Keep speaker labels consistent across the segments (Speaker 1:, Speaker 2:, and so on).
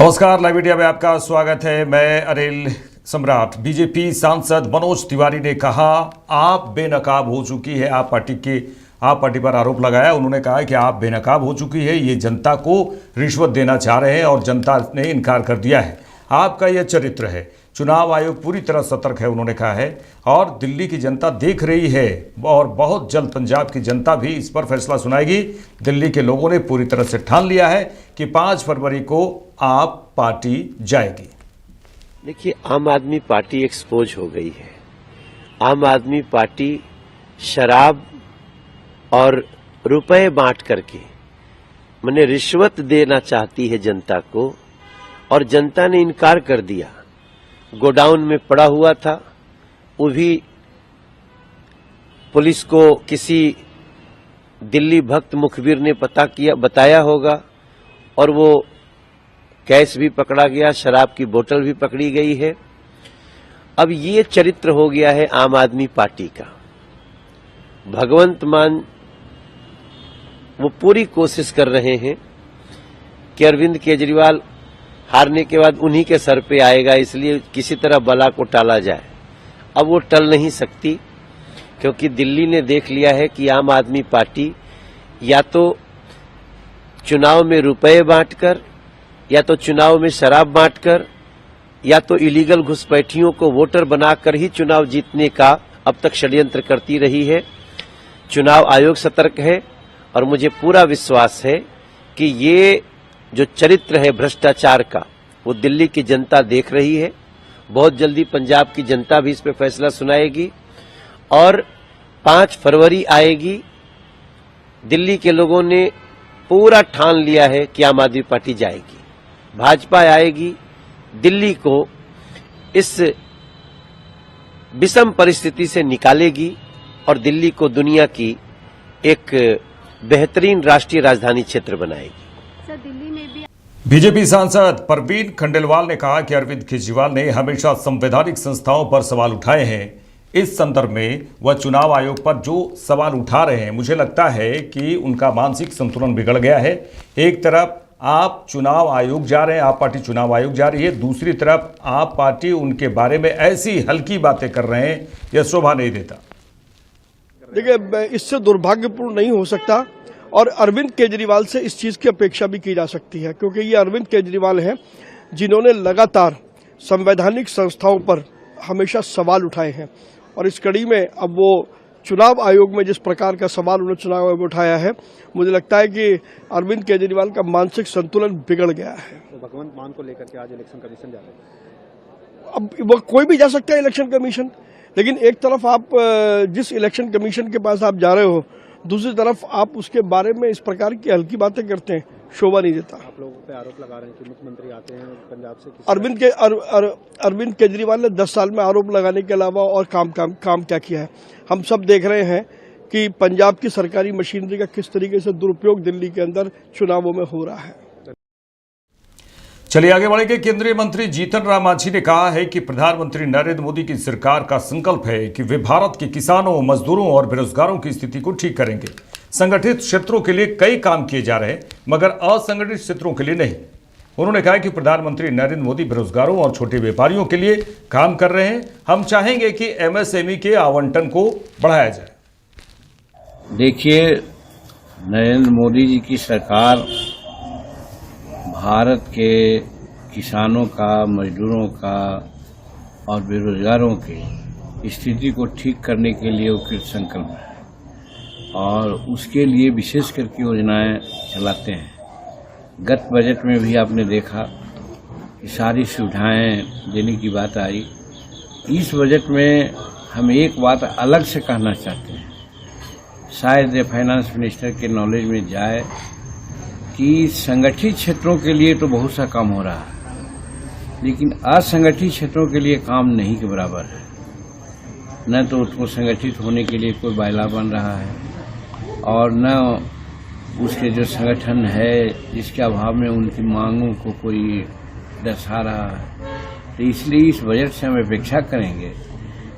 Speaker 1: नमस्कार, live India में आपका स्वागत है। मैं अनिल सम्राट। बीजेपी सांसद मनोज तिवारी ने कहा आप बेनकाब हो चुकी है। आप पार्टी पर आरोप लगाया। उन्होंने कहा कि आप बेनकाब हो चुकी है, ये जनता को रिश्वत देना चाह रहे हैं और जनता ने इनकार कर दिया है। आपका यह चरित्र है। चुनाव आयोग पूरी तरह सतर्क है, उन्होंने कहा है, और दिल्ली की जनता देख रही है और बहुत जल्द पंजाब की जनता भी इस पर फैसला सुनाएगी। दिल्ली के लोगों ने पूरी तरह से ठान लिया है कि 5 फरवरी को आप पार्टी जाएगी।
Speaker 2: देखिए, आम आदमी पार्टी एक्सपोज हो गई है। आम आदमी पार्टी शराब और रुपए बांट करके माने रिश्वत देना चाहती है जनता को, और जनता ने इनकार कर दिया। गोडाउन में पड़ा हुआ था, वो भी पुलिस को किसी दिल्ली भक्त मुखबिर ने बताया होगा, और वो कैश भी पकड़ा गया, शराब की बोतल भी पकड़ी गई है। अब ये चरित्र हो गया है आम आदमी पार्टी का। भगवंत मान वो पूरी कोशिश कर रहे हैं कि अरविंद केजरीवाल हारने के बाद उन्हीं के सर पे आएगा, इसलिए किसी तरह बला को टाला जाए। अब वो टल नहीं सकती, क्योंकि दिल्ली ने देख लिया है कि आम आदमी पार्टी या तो चुनाव में रुपए बांटकर, या तो चुनाव में शराब बांटकर, या तो इलीगल घुसपैठियों को वोटर बनाकर ही चुनाव जीतने का अब तक षड्यंत्र करती रही है। चुनाव आयोग सतर्क है, और मुझे पूरा विश्वास है कि ये जो चरित्र है भ्रष्टाचार का, वो दिल्ली की जनता देख रही है। बहुत जल्दी पंजाब की जनता भी इस पे फैसला सुनाएगी, और 5 फरवरी आएगी। दिल्ली के लोगों ने पूरा ठान लिया है कि आम आदमी पार्टी जाएगी, भाजपा आएगी, दिल्ली को इस विषम परिस्थिति से निकालेगी और दिल्ली को दुनिया की एक बेहतरीन राष्ट्रीय राजधानी क्षेत्र बनाएगी।
Speaker 1: बीजेपी सांसद परवीन खंडेलवाल ने कहा कि अरविंद केजरीवाल ने हमेशा संवैधानिक संस्थाओं पर सवाल उठाए हैं। इस संदर्भ में वह चुनाव आयोग पर जो सवाल उठा रहे हैं, मुझे लगता है कि उनका मानसिक संतुलन बिगड़ गया है। एक तरफ आप चुनाव आयोग जा रहे हैं, आप पार्टी चुनाव आयोग जा रही है, दूसरी तरफ आप पार्टी उनके बारे में ऐसी हल्की बातें कर रहे हैं, यह शोभा नहीं देता।
Speaker 3: देखिए, इससे दुर्भाग्यपूर्ण नहीं हो सकता, और अरविंद केजरीवाल से इस चीज की अपेक्षा भी की जा सकती है, क्योंकि ये अरविंद केजरीवाल हैं जिन्होंने लगातार संवैधानिक संस्थाओं पर हमेशा सवाल उठाए हैं। और इस कड़ी में अब वो चुनाव आयोग में जिस प्रकार का सवाल उन्होंने चुनाव आयोग में उठाया है, मुझे लगता है कि अरविंद केजरीवाल का मानसिक संतुलन बिगड़ गया है।
Speaker 4: तो भगवंत मान को लेकर के आज इलेक्शन कमीशन जा रहे हैं।
Speaker 3: अब वो कोई भी जा सकता है इलेक्शन कमीशन, लेकिन एक तरफ आप जिस इलेक्शन कमीशन के पास आप जा रहे हो, दूसरी तरफ आप उसके बारे में इस प्रकार की हल्की बातें करते हैं, शोभा नहीं देता।
Speaker 4: आप लोगों पे आरोप लगा रहे हैं कि मुख्यमंत्री आते हैं पंजाब से। अरविंद केजरीवाल ने 10 साल में आरोप लगाने के अलावा और काम क्या किया है? हम सब देख रहे हैं कि पंजाब की सरकारी मशीनरी का किस तरीके से दुरुपयोग दिल्ली के अंदर चुनावों में हो रहा है।
Speaker 1: चलिए आगे बढ़ेंगे। केंद्रीय मंत्री जीतन राम मांझी ने कहा है कि प्रधानमंत्री नरेंद्र मोदी की सरकार का संकल्प है कि वे भारत के किसानों, मजदूरों और बेरोजगारों की स्थिति को ठीक करेंगे। संगठित क्षेत्रों के लिए कई काम किए जा रहे हैं, मगर असंगठित क्षेत्रों के लिए नहीं। उन्होंने कहा कि प्रधानमंत्री नरेंद्र मोदी बेरोजगारों और छोटे व्यापारियों के लिए काम कर रहे हैं। हम चाहेंगे कि एमएसएमई के आवंटन को बढ़ाया जाए।
Speaker 5: देखिए, नरेंद्र मोदी जी की सरकार भारत के किसानों का, मजदूरों का और बेरोजगारों की स्थिति को ठीक करने के लिए कृत संकल्प है, और उसके लिए विशेष करके योजनाएं चलाते हैं। गत बजट में भी आपने देखा कि सारी सुविधाएं देने की बात आई। इस बजट में हम एक बात अलग से कहना चाहते हैं, शायद फाइनेंस मिनिस्टर के नॉलेज में जाए कि संगठित क्षेत्रों के लिए तो बहुत सा काम हो रहा है, लेकिन असंगठित क्षेत्रों के लिए काम नहीं के बराबर है। न तो उसको संगठित होने के लिए कोई बायला बन रहा है, और न उसके जो संगठन है जिसके अभाव में उनकी मांगों को कोई दर्शा रहा है। तो इसलिए इस बजट से हम अपेक्षा करेंगे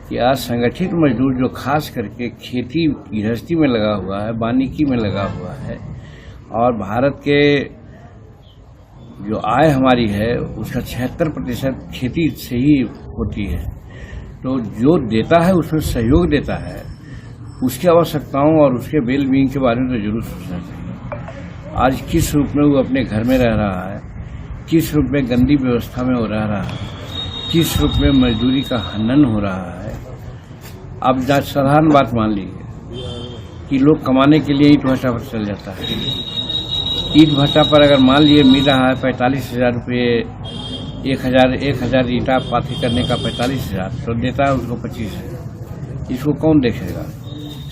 Speaker 5: कि असंगठित मजदूर जो खास करके खेती गृहस्थी में लगा हुआ है, वानिकी में लगा हुआ है, और भारत के जो आय हमारी है उसका 76% खेती से ही होती है। तो जो देता है उसमें सहयोग देता है, उसकी आवश्यकताओं और उसके वेल बीइंग के बारे में तो जरूर सोचना चाहिए। आज किस रूप में वो अपने घर में रह रहा है, किस रूप में गंदी व्यवस्था में वो रह रहा है, किस रूप में मजदूरी का हनन हो रहा है। अब साधारण बात मान लीजिए कि लोग कमाने के लिए ईंट भट्टा पर चल जाता है। ईंट भट्टा पर अगर मान लिए मिल रहा है 45,000 रुपये, 1,000 ईंटा पाथी करने का 45,000, तो देता है उसको 25,000। इसको कौन देखेगा?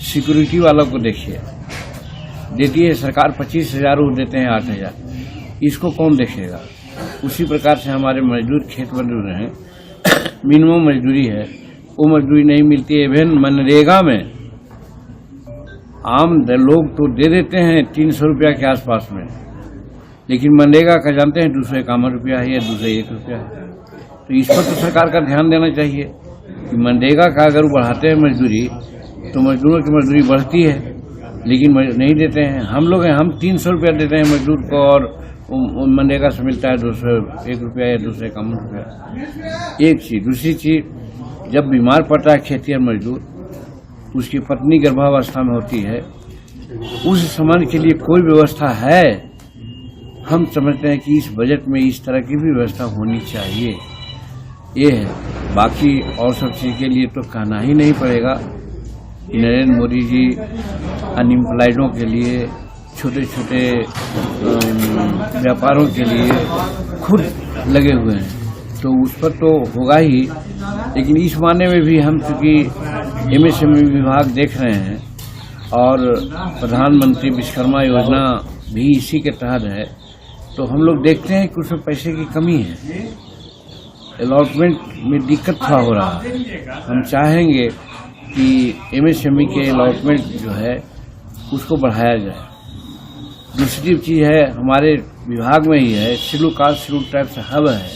Speaker 5: सिक्योरिटी वालों को देखिए, देती है सरकार 25,000, वो देते हैं 8,000। इसको कौन देखेगा? उसी प्रकार से हमारे मजदूर, खेत मजदूर हैं, मिनिमम मजदूरी है, वो मजदूरी नहीं मिलती है। इवन मनरेगा में आम लोग तो दे देते हैं 300 रुपया के आसपास में, लेकिन मनरेगा का जानते हैं 251 रुपया है या 201 रुपया है। तो इस पर तो सरकार का ध्यान देना चाहिए कि मनरेगा का अगर बढ़ाते हैं मजदूरी तो मजदूरों की मजदूरी बढ़ती है, लेकिन नहीं देते हैं। हम लोग हैं, हम 300 रुपया देते हैं मजदूर को और मनरेगा से मिलता है 201 रुपया या 251 रुपया। एक चीज। दूसरी चीज, जब बीमार पड़ता है खेतिहर मजदूर, उसकी पत्नी गर्भावस्था में होती है, उस समय के लिए कोई व्यवस्था है? हम समझते हैं कि इस बजट में इस तरह की भी व्यवस्था होनी चाहिए। ये है। बाकी और सब चीज के लिए तो कहना ही नहीं पड़ेगा। नरेंद्र मोदी जी अनएम्प्लॉयडों के लिए, छोटे छोटे व्यापारों के लिए खुद लगे हुए हैं, तो उस पर तो होगा ही। लेकिन इस मायने में भी हम चूंकि एमएसएमई विभाग देख रहे हैं और प्रधानमंत्री विश्वकर्मा योजना भी इसी के तहत है, तो हम लोग देखते हैं कि उसमें पैसे की कमी है, अलॉटमेंट में दिक्कत थोड़ा हो रहा है। हम चाहेंगे कि एमएसएमई के अलॉटमेंट जो है उसको बढ़ाया जाए। दूसरी चीज है, हमारे विभाग में ही है, schedule caste schedule tribes hub है,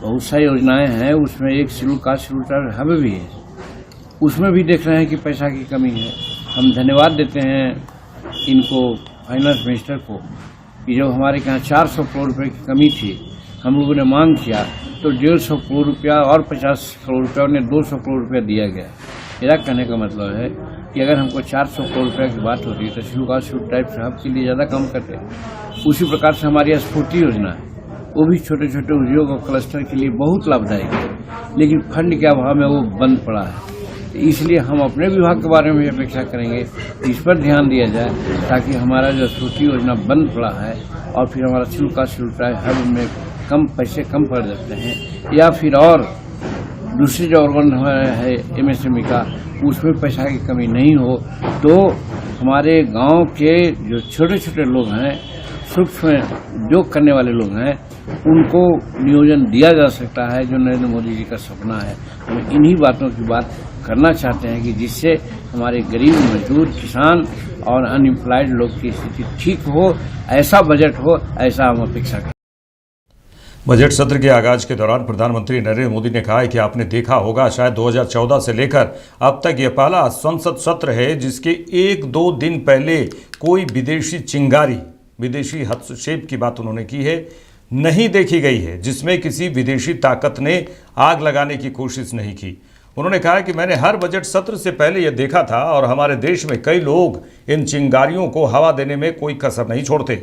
Speaker 5: बहुत सारी योजनाएं हैं, उसमें एक schedule caste schedule tribes hub भी है। उसमें भी देख रहे हैं कि पैसा की कमी है। हम धन्यवाद देते हैं इनको, फाइनेंस मिनिस्टर को, कि जब हमारे यहाँ 400 करोड़ रुपए की कमी थी, हम लोगों ने मांग किया तो 150 करोड़ रुपया और 50 करोड़ रुपया उन्हें 200 करोड़ रुपया दिया गया। मेरा कहने का मतलब है कि अगर हमको 400 करोड़ रुपये की बात होती है तो शेड्यूल कास्ट शेड्यूल ट्राइब साहब के लिए ज़्यादा काम करते हैं। उसी प्रकार से हमारी स्फूर्ति योजना है, वो भी छोटे छोटे उद्योग और क्लस्टर के लिए बहुत लाभदायक है, लेकिन फंड के अभाव में वो बंद पड़ा है। इसलिए हम अपने विभाग के बारे में अपेक्षा करेंगे इस पर ध्यान दिया जाए, ताकि हमारा जो स्फूर्ति योजना बंद पड़ा है और फिर हमारा schedule caste schedule tribe hub में कम पैसे कम पड़ जाते हैं, या फिर और दूसरी जो ऑर्गन है एमएसएमई का, उसमें पैसा की कमी नहीं हो, तो हमारे गांव के जो छोटे छोटे लोग हैं, सूक्ष्म उद्योग करने वाले लोग हैं, उनको नियोजन दिया जा सकता है, जो नरेंद्र मोदी जी का सपना है। हम इन्हीं बातों की बात करना चाहते हैं कि जिससे हमारे गरीब मजदूर, किसान और अनएम्प्लॉयड लोग की स्थिति ठीक हो, ऐसा बजट हो, ऐसा हम अपेक्षा करते हैं।
Speaker 1: बजट सत्र के आगाज के दौरान प्रधानमंत्री नरेंद्र मोदी ने कहा है कि आपने देखा होगा, शायद 2014 से लेकर अब तक यह पहला संसद सत्र है जिसके 1-2 दिन पहले कोई विदेशी चिंगारी, विदेशी हस्तक्षेप की बात उन्होंने की है, नहीं देखी गई है, जिसमें किसी विदेशी ताकत ने आग लगाने की कोशिश नहीं की। उन्होंने कहा कि मैंने हर बजट सत्र से पहले यह देखा था और हमारे देश में कई लोग इन चिंगारियों को हवा देने में कोई कसर नहीं छोड़ते।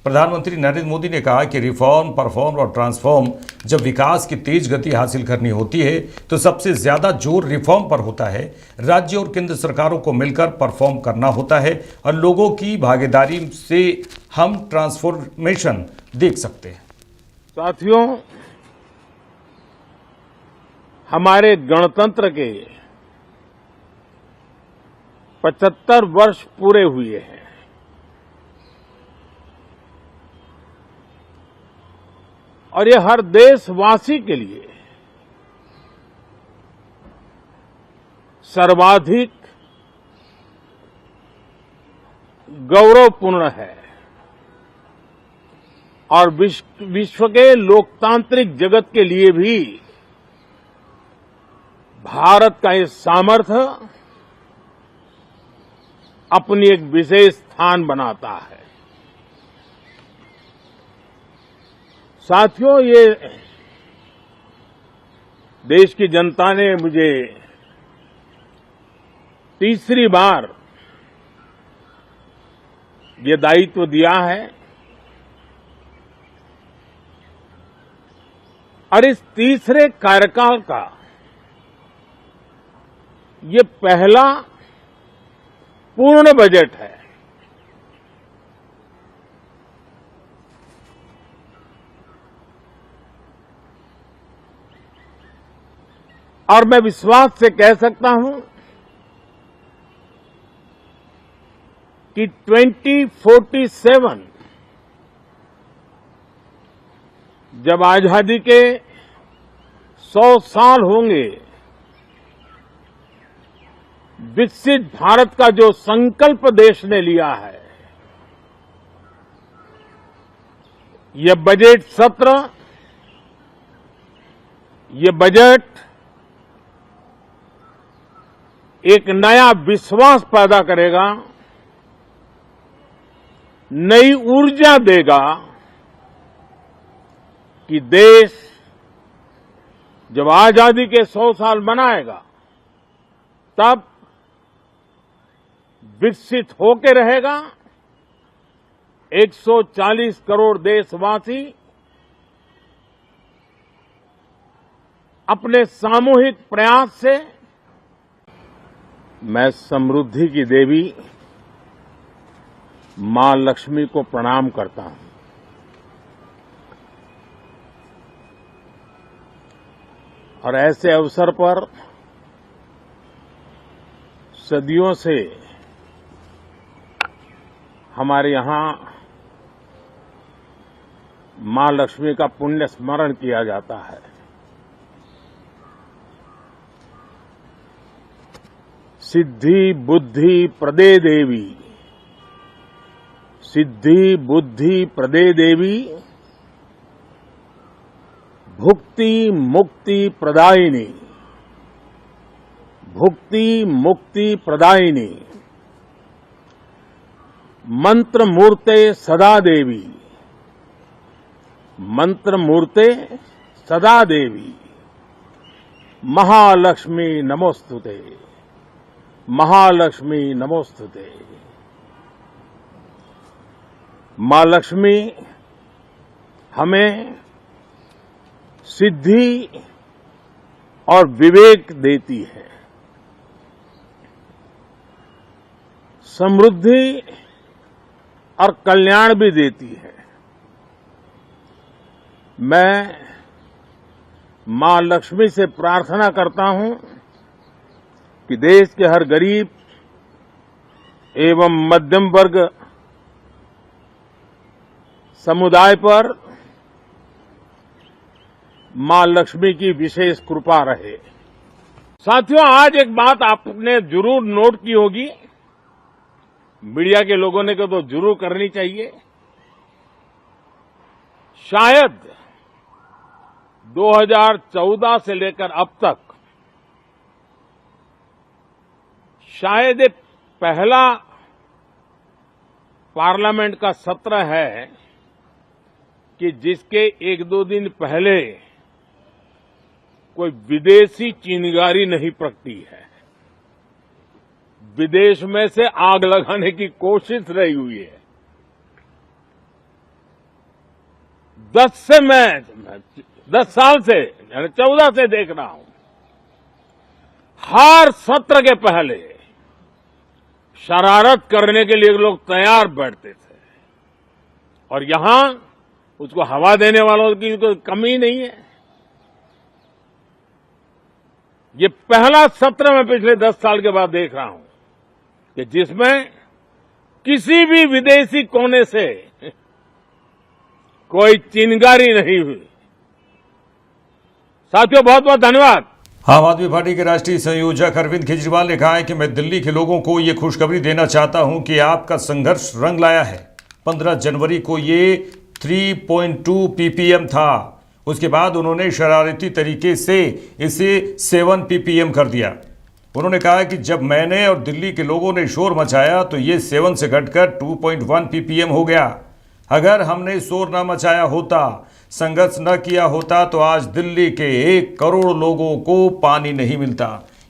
Speaker 1: प्रधानमंत्री नरेंद्र मोदी ने कहा कि रिफॉर्म, परफॉर्म और ट्रांसफॉर्म, जब विकास की तेज गति हासिल करनी होती है तो सबसे ज़्यादा जोर रिफॉर्म पर होता है। राज्य और केंद्र सरकारों को मिलकर परफॉर्म करना होता है और लोगों की भागीदारी से हम ट्रांसफॉर्मेशन देख सकते हैं।
Speaker 6: साथियों, हमारे गणतंत्र के 75 वर्ष पूरे हुए हैं। और ये हर देशवासी के लिए सर्वाधिक गौरवपूर्ण है और विश्व के लोकतांत्रिक जगत के लिए भी भारत का ये सामर्थ्य अपनी एक विशेष स्थान बनाता है। साथियों, ये देश की जनता ने मुझे तीसरी बार ये दायित्व दिया है और इस तीसरे कार्यकाल का ये पहला पूर्ण बजट है। और मैं विश्वास से कह सकता हूं कि 2047 जब आजादी के 100 साल होंगे, विकसित भारत का जो संकल्प देश ने लिया है, ये बजट सत्र, ये बजट एक नया विश्वास पैदा करेगा, नई ऊर्जा देगा कि देश जब आजादी के 100 साल मनाएगा तब विकसित होके रहेगा। 140 करोड़ देशवासी अपने सामूहिक प्रयास से मैं समृद्धि की देवी मां लक्ष्मी को प्रणाम करता हूं। और ऐसे अवसर पर सदियों से हमारे यहां मां लक्ष्मी का पुण्य स्मरण किया जाता है। सिद्धि बुद्धि प्रदे देवी, सिद्धि बुद्धि प्रदे देवी, भुक्ति मुक्ति प्रदायिनी, भुक्ति मुक्ति प्रदायिनी, मंत्र मूर्ते सदा देवी, मंत्र मूर्ते सदा देवी, महालक्ष्मी नमोस्तुते, महालक्ष्मी नमोस्तुते। मां लक्ष्मी हमें सिद्धि और विवेक देती है, समृद्धि और कल्याण भी देती है। मैं मां लक्ष्मी से प्रार्थना करता हूं कि देश के हर गरीब एवं मध्यम वर्ग समुदाय पर मां लक्ष्मी की विशेष कृपा रहे। साथियों, आज एक बात आपने जरूर नोट की होगी, मीडिया के लोगों ने तो जरूर करनी चाहिए। शायद 2014 से लेकर अब तक शायद ये पहला पार्लियामेंट का सत्र है कि जिसके एक दो दिन पहले कोई विदेशी चिंगारी नहीं प्रगटी है। विदेश में से आग लगाने की कोशिश रही हुई है। 10 साल से 14 से देख रहा हूं, हर सत्र के पहले शरारत करने के लिए लोग तैयार बैठते थे और यहां उसको हवा देने वालों की कोई कमी नहीं है। ये पहला सत्र मैं पिछले 10 साल के बाद देख रहा हूं कि जिसमें किसी भी विदेशी कोने से कोई चिंगारी नहीं हुई। साथियों, बहुत बहुत धन्यवाद।
Speaker 1: आम आदमी पार्टी के राष्ट्रीय संयोजक अरविंद केजरीवाल ने कहा है कि मैं दिल्ली के लोगों को ये खुशखबरी देना चाहता हूं कि आपका संघर्ष रंग लाया है। 15 जनवरी को ये 3.2 ppm था, उसके बाद उन्होंने शरारती तरीके से इसे 7 ppm कर दिया। उन्होंने कहा कि जब मैंने और दिल्ली के लोगों ने शोर मचाया तो ये 7 से घटकर 2.1 ppm हो गया। अगर हमने शोर ना मचाया होता संघर्ष न किया होता तो आज दिल्ली के 1 करोड़ लोगों को पानी नहीं मिलता।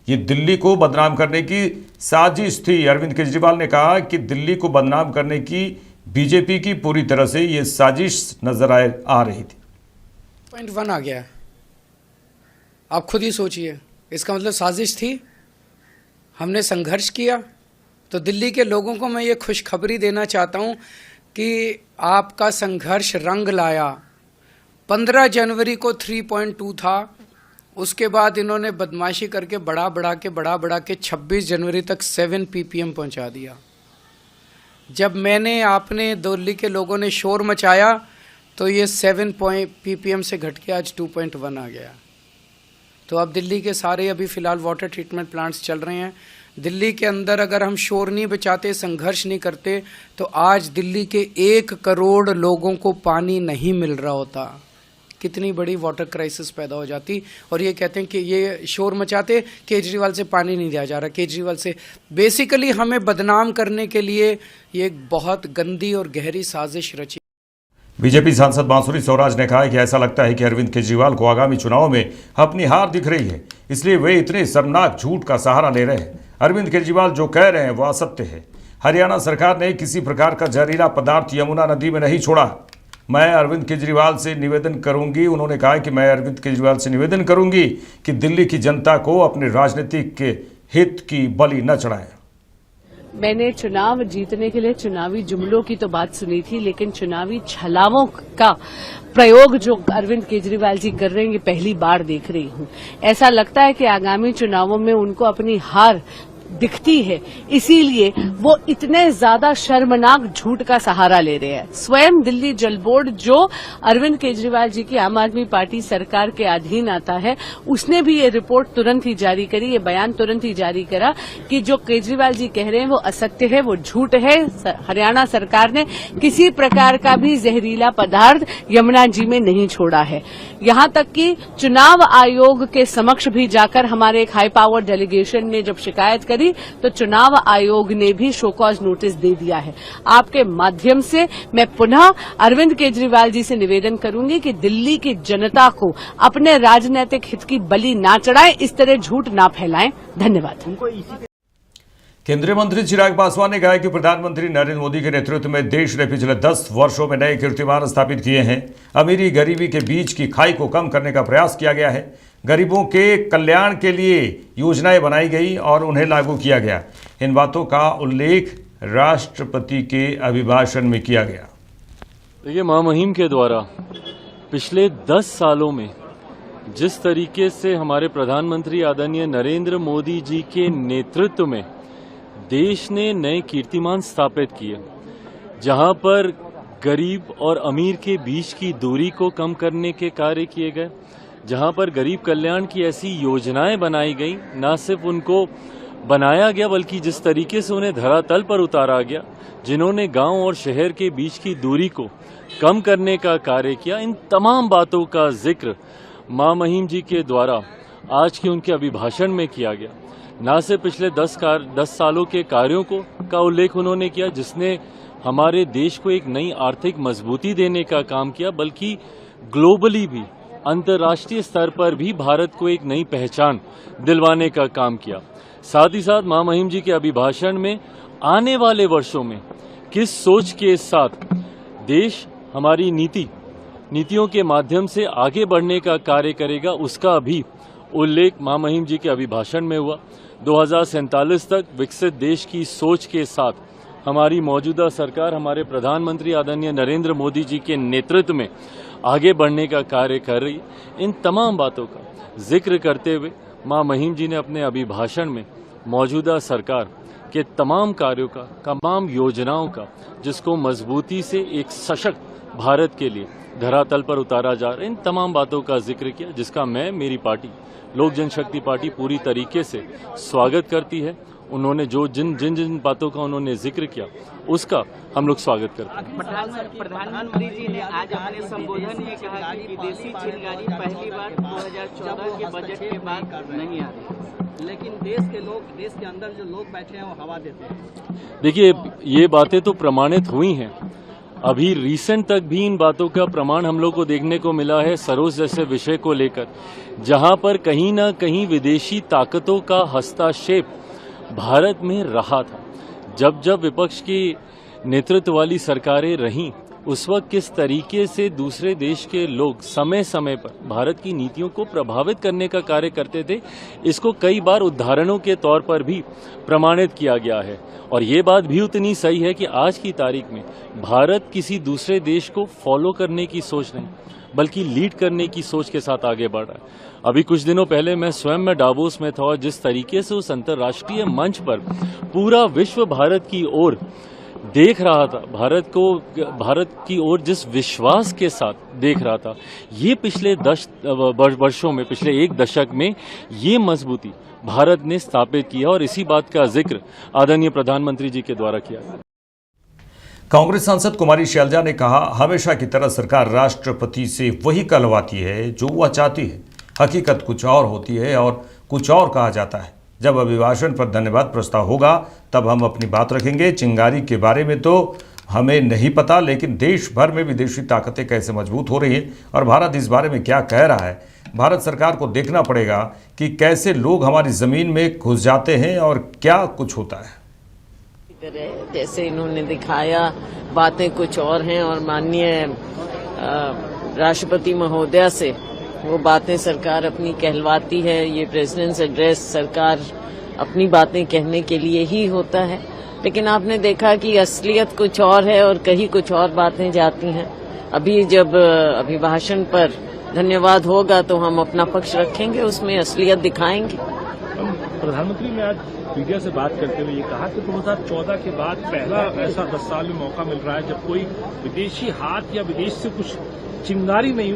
Speaker 1: ये दिल्ली को बदनाम करने की साजिश थी। अरविंद केजरीवाल ने कहा कि दिल्ली को बदनाम करने की बीजेपी की पूरी तरह से ये साजिश नजर आ रही थी।
Speaker 7: 0.1 आ गया है, आप खुद ही सोचिए, इसका मतलब साजिश थी। हमने संघर्ष किया। तो दिल्ली के लोगों को मैं ये खुशखबरी देना चाहता हूं कि आपका संघर्ष रंग लाया। 15 जनवरी को 3.2 था, उसके बाद इन्होंने बदमाशी करके बढ़ा के 26 जनवरी तक 7 ppm पहुंचा दिया। जब आपने दिल्ली के लोगों ने शोर मचाया तो ये 7 ppm से घट के आज 2.1 आ गया। तो अब दिल्ली के सारे अभी फ़िलहाल वाटर ट्रीटमेंट प्लांट्स चल रहे हैं। दिल्ली के अंदर अगर हम शोर नहीं बचाते, संघर्ष नहीं करते, तो आज दिल्ली के 1 करोड़ लोगों को पानी नहीं मिल रहा होता। कितनी बड़ी वाटर क्राइसिस पैदा हो जाती। और ये कहते हैं कि ये शोर मचाते, केजरीवाल से पानी नहीं दिया जा रहा, केजरीवाल से। बेसिकली हमें बदनाम करने के लिए ये एक बहुत गंदी और गहरी साजिश रची।
Speaker 1: बीजेपी सांसद बांसुरी स्वराज ने कहा कि ऐसा लगता है कि अरविंद केजरीवाल को आगामी चुनाव में अपनी हार दिख रही है, इसलिए वे इतने शर्मनाक झूठ का सहारा ले रहे हैं। अरविंद केजरीवाल जो कह रहे हैं वो असत्य है। हरियाणा सरकार ने किसी प्रकार का जहरीला पदार्थ यमुना नदी में नहीं छोड़ा। मैं अरविंद केजरीवाल से निवेदन करूंगी, उन्होंने कहा कि मैं अरविंद केजरीवाल से निवेदन करूंगी कि दिल्ली की जनता को अपने राजनीतिक के हित की बलि न चढ़ाएं।
Speaker 8: मैंने चुनाव जीतने के लिए चुनावी जुमलों की तो बात सुनी थी, लेकिन चुनावी छलावों का प्रयोग जो अरविंद केजरीवाल जी कर रहे हैं ये पहली बार देख रही हूं। ऐसा लगता है कि आगामी चुनावों में उनको अपनी हार दिखती है, इसीलिए वो इतने ज्यादा शर्मनाक झूठ का सहारा ले रहे हैं। स्वयं दिल्ली जल बोर्ड जो अरविंद केजरीवाल जी की आम आदमी पार्टी सरकार के अधीन आता है, उसने भी ये रिपोर्ट तुरंत ही जारी करी, ये बयान तुरंत ही जारी करा कि जो केजरीवाल जी कह रहे हैं वो असत्य है, वो झूठ है। हरियाणा सरकार ने किसी प्रकार का भी जहरीला पदार्थ यमुना जी में नहीं छोड़ा है। यहां तक कि चुनाव आयोग के समक्ष भी जाकर हमारे एक हाई पावर डेलीगेशन ने जब शिकायत करी तो चुनाव आयोग ने भी शो कॉज नोटिस दे दिया है। आपके माध्यम से मैं पुनः अरविंद केजरीवाल जी से निवेदन करूंगी कि दिल्ली की जनता को अपने राजनीतिक हित की बलि ना चढ़ाएं, इस तरह झूठ ना फैलाएं। धन्यवाद।
Speaker 1: केंद्रीय मंत्री चिराग पासवान ने कहा कि प्रधानमंत्री नरेंद्र मोदी के नेतृत्व में देश ने पिछले 10 वर्षों में नए कीर्तिमान स्थापित किए हैं। अमीरी गरीबी के बीच की खाई को कम करने का प्रयास किया गया है। गरीबों के कल्याण के लिए योजनाएं बनाई गई और उन्हें लागू किया गया। इन बातों का उल्लेख राष्ट्रपति के अभिभाषण में किया गया।
Speaker 9: देखिए, महामहिम के द्वारा पिछले 10 सालों में जिस तरीके से हमारे प्रधानमंत्री आदरणीय नरेंद्र मोदी जी के नेतृत्व में देश ने नए कीर्तिमान स्थापित किए, जहां पर गरीब और अमीर के बीच की दूरी को कम करने के कार्य किए गए, जहां पर गरीब कल्याण की ऐसी योजनाएं बनाई गई, न सिर्फ उनको बनाया गया बल्कि जिस तरीके से उन्हें धरातल पर उतारा गया, जिन्होंने गांव और शहर के बीच की दूरी को कम करने का कार्य किया, इन तमाम बातों का जिक्र महामहिम जी के द्वारा आज के उनके अभिभाषण में किया गया। न सिर्फ पिछले 10 सालों के कार्यों का उल्लेख उन्होंने किया जिसने हमारे देश को एक नई आर्थिक मजबूती देने का काम किया, बल्कि ग्लोबली भी, अंतर्राष्ट्रीय स्तर पर भी भारत को एक नई पहचान दिलवाने का काम किया। साथ ही साथ महामहिम जी के अभिभाषण में आने वाले वर्षों में किस सोच के साथ देश हमारी नीतियों के माध्यम से आगे बढ़ने का कार्य करेगा, उसका भी उल्लेख महामहिम जी के अभिभाषण में हुआ। 2047 तक विकसित देश की सोच के साथ हमारी मौजूदा सरकार हमारे प्रधानमंत्री आदरणीय नरेंद्र मोदी जी के नेतृत्व में आगे बढ़ने का कार्य कर रही है। इन तमाम बातों का जिक्र करते हुए महामहिम जी ने अपने अभिभाषण में मौजूदा सरकार के तमाम कार्यों का, तमाम योजनाओं का, जिसको मजबूती से एक सशक्त भारत के लिए धरातल पर उतारा जा रहा है, इन तमाम बातों का जिक्र किया, जिसका मेरी पार्टी लोक जनशक्ति पार्टी पूरी तरीके से स्वागत करती है। उन्होंने जो जिन बातों का उन्होंने जिक्र किया उसका हम लोग स्वागत करते हैं।
Speaker 10: प्रधानमंत्री जी ने आज अपने संबोधन में कहा कि विदेशी चिंगारी पहली बार 2014 के बजट के बाद नहीं आ रही, लेकिन देश के अंदर जो लोग बैठे हैं वो हवा देते हैं।
Speaker 9: देखिए, ये बातें तो प्रमाणित हुई हैं। अभी रिसेंट तक भी इन बातों का प्रमाण हम लोग को देखने को मिला है सरोज जैसे विषय को लेकर, जहां पर कहीं ना कहीं विदेशी ताकतों का हस्तक्षेप भारत में रहा था। जब जब विपक्ष की नेतृत्व वाली सरकारें रहीं, उस वक्त किस तरीके से दूसरे देश के लोग समय समय पर भारत की नीतियों को प्रभावित करने का कार्य करते थे, इसको कई बार उदाहरणों के तौर पर भी प्रमाणित किया गया है। और ये बात भी उतनी सही है कि आज की तारीख में भारत किसी दूसरे देश को फॉलो करने की सोच नहीं, बल्कि लीड करने की सोच के साथ आगे बढ़ रहा है। अभी कुछ दिनों पहले मैं स्वयं में डावोस में था और जिस तरीके से उस अंतर्राष्ट्रीय मंच पर पूरा विश्व भारत की ओर देख रहा था, भारत की ओर जिस विश्वास के साथ देख रहा था, ये पिछले 10 वर्षों में, पिछले एक दशक में ये मजबूती भारत ने स्थापित किया और इसी बात का जिक्र आदरणीय प्रधानमंत्री जी के द्वारा किया।
Speaker 1: कांग्रेस सांसद कुमारी शैलजा ने कहा, हमेशा की तरह सरकार राष्ट्रपति से वही कहलवाती है जो वह चाहती है। हकीकत कुछ और होती है और कुछ और कहा जाता है। जब अभिभाषण पर धन्यवाद प्रस्ताव होगा तब हम अपनी बात रखेंगे। चिंगारी के बारे में तो हमें नहीं पता, लेकिन देश भर में विदेशी ताकतें कैसे मजबूत हो रही हैं और भारत इस बारे में क्या कह रहा है। भारत सरकार को देखना पड़ेगा कि कैसे लोग हमारी ज़मीन में घुस जाते हैं और क्या कुछ होता है।
Speaker 8: जैसे इन्होंने दिखाया, बातें कुछ और हैं और माननीय राष्ट्रपति महोदया से वो बातें सरकार अपनी कहलवाती है। ये प्रेसिडेंट्स एड्रेस सरकार अपनी बातें कहने के लिए ही होता है, लेकिन आपने देखा कि असलियत कुछ और है और कहीं कुछ और बातें जाती हैं। अभी जब अभिभाषण पर धन्यवाद होगा तो हम अपना पक्ष रखेंगे, उसमें असलियत दिखाएंगे।
Speaker 11: प्रधानमंत्री ने आज मीडिया से बात करते हुए ये कहा कि 2014 के बाद पहला ऐसा 10 साल में मौका मिल रहा है जब कोई विदेशी हाथ या विदेश से कुछ चिंगारी नहीं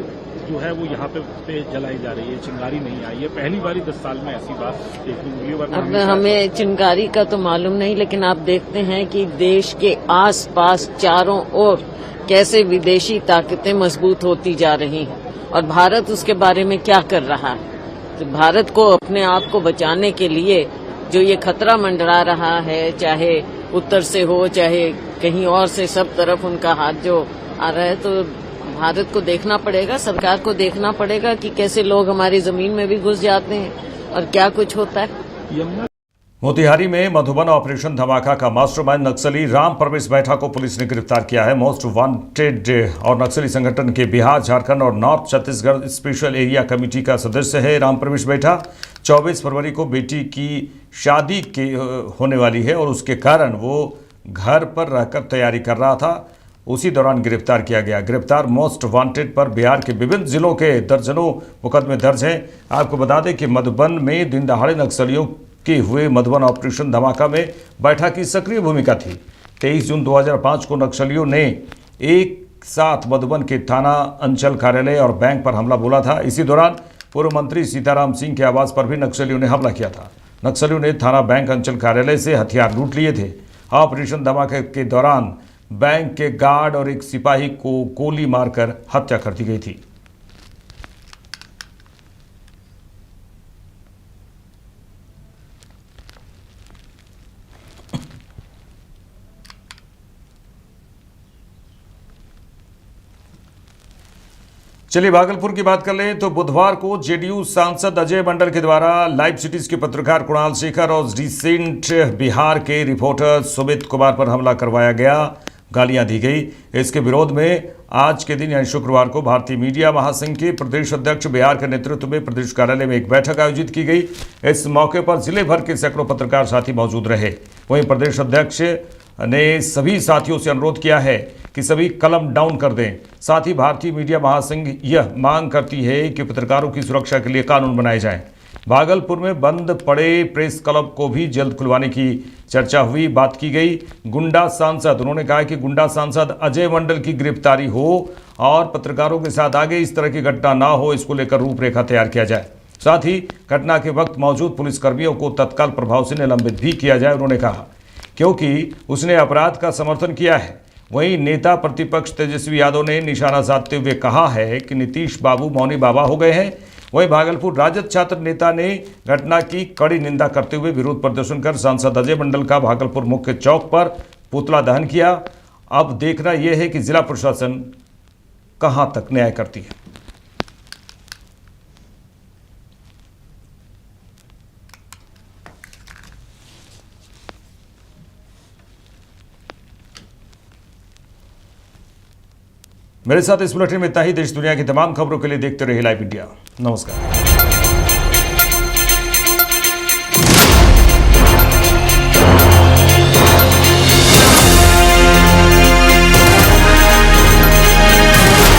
Speaker 11: जो है वो यहाँ पे जलाई जा रही है, चिंगारी नहीं आई है। पहली बार 10 साल में ऐसी बात देखने को मिली।
Speaker 8: अब हमें चिंगारी का तो मालूम नहीं, लेकिन आप देखते हैं कि देश के आसपास चारों ओर कैसे विदेशी ताकतें मजबूत होती जा रही हैं और भारत उसके बारे में क्या कर रहा है। तो भारत को अपने आप को बचाने के लिए जो ये खतरा मंडरा रहा है, चाहे उत्तर से हो चाहे कहीं और से, सब तरफ उनका हाथ जो आ रहा है, तो भारत को देखना पड़ेगा, सरकार को देखना पड़ेगा कि कैसे लोग हमारी जमीन में भी घुस जाते हैं और क्या कुछ होता है।
Speaker 1: मोतिहारी में मधुबन ऑपरेशन धमाका का मास्टरमाइंड नक्सली राम परवेश बैठा को पुलिस ने गिरफ्तार किया है। मोस्ट वांटेड और नक्सली संगठन के बिहार, झारखंड और north Chhattisgarh special area committee का सदस्य है राम परवेश बैठा। 24 फरवरी को बेटी की शादी के होने वाली है और उसके कारण वो घर पर रहकर तैयारी कर रहा था। उसी दौरान गिरफ्तार किया गया। गिरफ्तार मोस्ट वांटेड पर बिहार के विभिन्न जिलों के दर्जनों मुकदमे दर्ज हैं। आपको बता दें कि मधुबन में दिन दहाड़े नक्सलियों के हुए मधुबन ऑपरेशन धमाका में बैठा की सक्रिय भूमिका थी। 23 जून 2005 को नक्सलियों ने एक साथ मधुबन के थाना अंचल कार्यालय और बैंक पर हमला बोला था। इसी दौरान पूर्व मंत्री सीताराम सिंह के आवास पर भी नक्सलियों ने हमला किया था। नक्सलियों ने थाना, बैंक, अंचल कार्यालय से हथियार लूट लिए थे। ऑपरेशन धमाके के दौरान बैंक के गार्ड और एक सिपाही को गोली मारकर हत्या कर दी गई थी। चलिए भागलपुर की बात कर लें तो बुधवार को जेडीयू सांसद अजय मंडल के द्वारा लाइव सिटीज के पत्रकार कुणाल शेखर और रिसेंट बिहार के रिपोर्टर सुमित कुमार पर हमला करवाया गया, गालियां दी गई। इसके विरोध में आज के दिन यानी शुक्रवार को भारतीय मीडिया महासंघ के प्रदेश अध्यक्ष बिहार के नेतृत्व में प्रदेश कार्यालय में एक बैठक आयोजित की गई। इस मौके पर जिले भर के सैकड़ों पत्रकार साथी मौजूद रहे। वहीं प्रदेश अध्यक्ष ने सभी साथियों से अनुरोध किया है कि सभी कलम डाउन कर दें। साथ ही भारतीय मीडिया महासंघ यह मांग करती है कि पत्रकारों की सुरक्षा के लिए कानून बनाए जाएं। भागलपुर में बंद पड़े प्रेस क्लब को भी जल्द खुलवाने की चर्चा हुई, बात की गई। गुंडा सांसद, उन्होंने कहा कि गुंडा सांसद अजय मंडल की गिरफ्तारी हो और पत्रकारों के साथ आगे इस तरह की घटना ना हो, इसको लेकर रूपरेखा तैयार किया जाए। साथ ही घटना के वक्त मौजूद पुलिसकर्मियों को तत्काल प्रभाव से निलंबित भी किया जाए, उन्होंने कहा, क्योंकि उसने अपराध का समर्थन किया है। वहीं नेता प्रतिपक्ष तेजस्वी यादव ने निशाना साधते हुए कहा है कि नीतीश बाबू मौनी बाबा हो गए हैं। वहीं भागलपुर राजद छात्र नेता ने घटना की कड़ी निंदा करते हुए विरोध प्रदर्शन कर सांसद अजय मंडल का भागलपुर मुख्य चौक पर पुतला दहन किया अब देखना यह है कि जिला प्रशासन कहां तक न्याय करती है। मेरे साथ इस बुलेटिन में इतना ही। देश दुनिया की तमाम खबरों के लिए देखते रहिए लाइव इंडिया। नमस्कार।